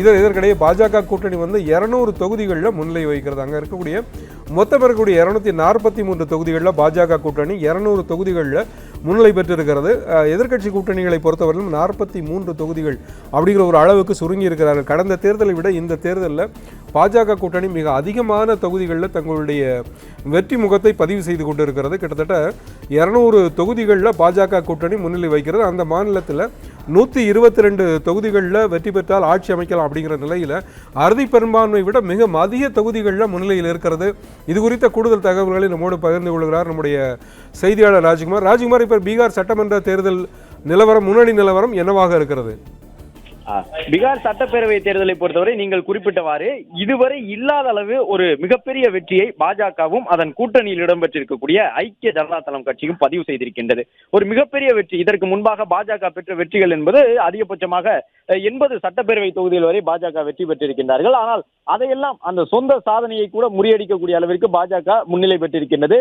இதற்கிடையே பாஜக கூட்டணி வந்து 200 தொகுதிகளில் முன்னிலை வகிக்கிறது. அங்கே இருக்கக்கூடிய மொத்தம் இருக்கக்கூடிய 243 தொகுதிகளில் பாஜக கூட்டணி 200 தொகுதிகளில் முன்னிலை பெற்றிருக்கிறது. எதிர்க்கட்சி கூட்டணிகளை பொறுத்தவரையிலும் 43 தொகுதிகள் அப்படிங்கிற ஒரு அளவுக்கு சுருங்கி இருக்கிறார்கள். கடந்த தேர்தலை விட இந்த தேர்தலில் பாஜக கூட்டணி மிக அதிகமான தொகுதிகளில் தங்களுடைய வெற்றி முகத்தை பதிவு செய்து கொண்டிருக்கிறது. கிட்டத்தட்ட 200 தொகுதிகளில் பாஜக கூட்டணி முன்னிலை வைக்கிறது. அந்த மாநிலத்தில் 122 தொகுதிகளில் வெற்றி பெற்றால் ஆட்சி அமைக்கலாம் அப்படிங்கிற நிலையில் அறுதி பெரும்பான்மை விட மிக அதிக தொகுதிகளில் முன்னிலையில் இருக்கிறது. இது குறித்த கூடுதல் தகவல்களை நம்மோடு பகிர்ந்து கொள்கிறார் நம்முடைய செய்தியாளர் ராஜ்குமார். இப்போ பீகார் சட்டமன்ற தேர்தல் நிலவரம், முன்னணி நிலவரம் என்னவாக இருக்கிறது? பீகார் சட்டப்பேரவை தேர்தலை பொறுத்தவரை நீங்கள் குறிப்பிட்டவாறு இதுவரை இல்லாத அளவு ஒரு மிகப்பெரிய வெற்றியை பாஜகவும் அதன் கூட்டணியில் இடம்பெற்றிருக்கக்கூடிய ஐக்கிய ஜனதா தளம் கட்சியும் பதிவு செய்திருக்கின்றது. ஒரு மிகப்பெரிய வெற்றி. இதற்கு முன்பாக பாஜக பெற்ற வெற்றிகள் என்பது அதிகபட்சமாக 80 சட்டப்பேரவை தொகுதிகள் வரை பாஜக வெற்றி பெற்றிருக்கின்றார்கள். ஆனால் அதையெல்லாம் அந்த சொந்த சாதனையை கூட முறியடிக்கக்கூடிய அளவிற்கு பாஜக முன்னிலை பெற்றிருக்கின்றது.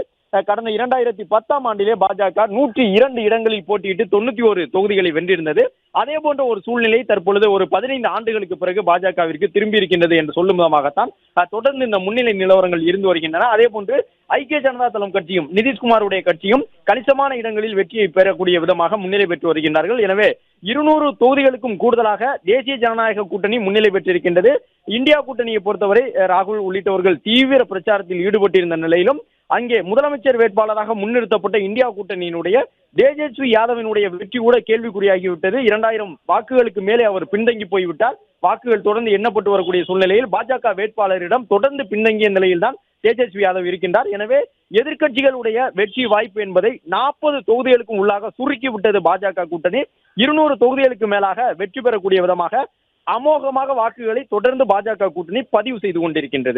கடந்த 2010ஆம் ஆண்டிலே பாஜக 102 இடங்களில் போட்டியிட்டு 91 தொகுதிகளை வென்றிருந்தது. அதே போன்ற ஒரு சூழ்நிலை தற்பொழுது ஒரு 15 ஆண்டுகளுக்கு பிறகு பாஜகவிற்கு திரும்பி இருக்கின்றது என்று சொல்லும் விதமாகத்தான் தொடர்ந்து இந்த முன்னிலை நிலவரங்கள் இருந்து வருகின்றன. அதே போன்று ஐக்கிய ஜனதா தளம் கட்சியும் நிதிஷ்குமாருடைய கட்சியும் கணிசமான இடங்களில் வெற்றியை பெறக்கூடிய விதமாக முன்னிலை பெற்று வருகின்றார்கள். எனவே 200 தொகுதிகளுக்கும் கூடுதலாக தேசிய ஜனநாயக கூட்டணி முன்னிலை பெற்றிருக்கின்றது. இந்தியா கூட்டணியை பொறுத்தவரை ராகுல் உள்ளிட்டவர்கள் தீவிர பிரச்சாரத்தில் ஈடுபட்டிருந்த நிலையிலும் அங்கே முதலமைச்சர் வேட்பாளராக முன்னிறுத்தப்பட்ட இந்தியா கூட்டணியினுடைய தேஜஸ்வி யாதவினுடைய வெற்றி கூட கேள்விக்குறியாகிவிட்டது. 2000 வாக்குகளுக்கு மேலே அவர் பின்தங்கி போய்விட்டார். வாக்குகள் தொடர்ந்து எண்ணப்பட்டு வரக்கூடிய சூழ்நிலையில் பாஜக வேட்பாளரிடம் தொடர்ந்து பின்தங்கிய நிலையில்தான் தேஜஸ்வி யாதவ் இருக்கின்றார். எனவே எதிர்க்கட்சிகளுடைய வெற்றி வாய்ப்பு என்பதை 40 தொகுதிகளுக்கும் உள்ளாக சுருக்கி விட்டது பாஜக கூட்டணி. 200 தொகுதிகளுக்கு மேலாக வெற்றி பெறக்கூடிய விதமாக அமோகமாக வாக்குகளை தொடர்ந்து பாஜக கூட்டணி பதிவு செய்து கொண்டிருக்கின்றது.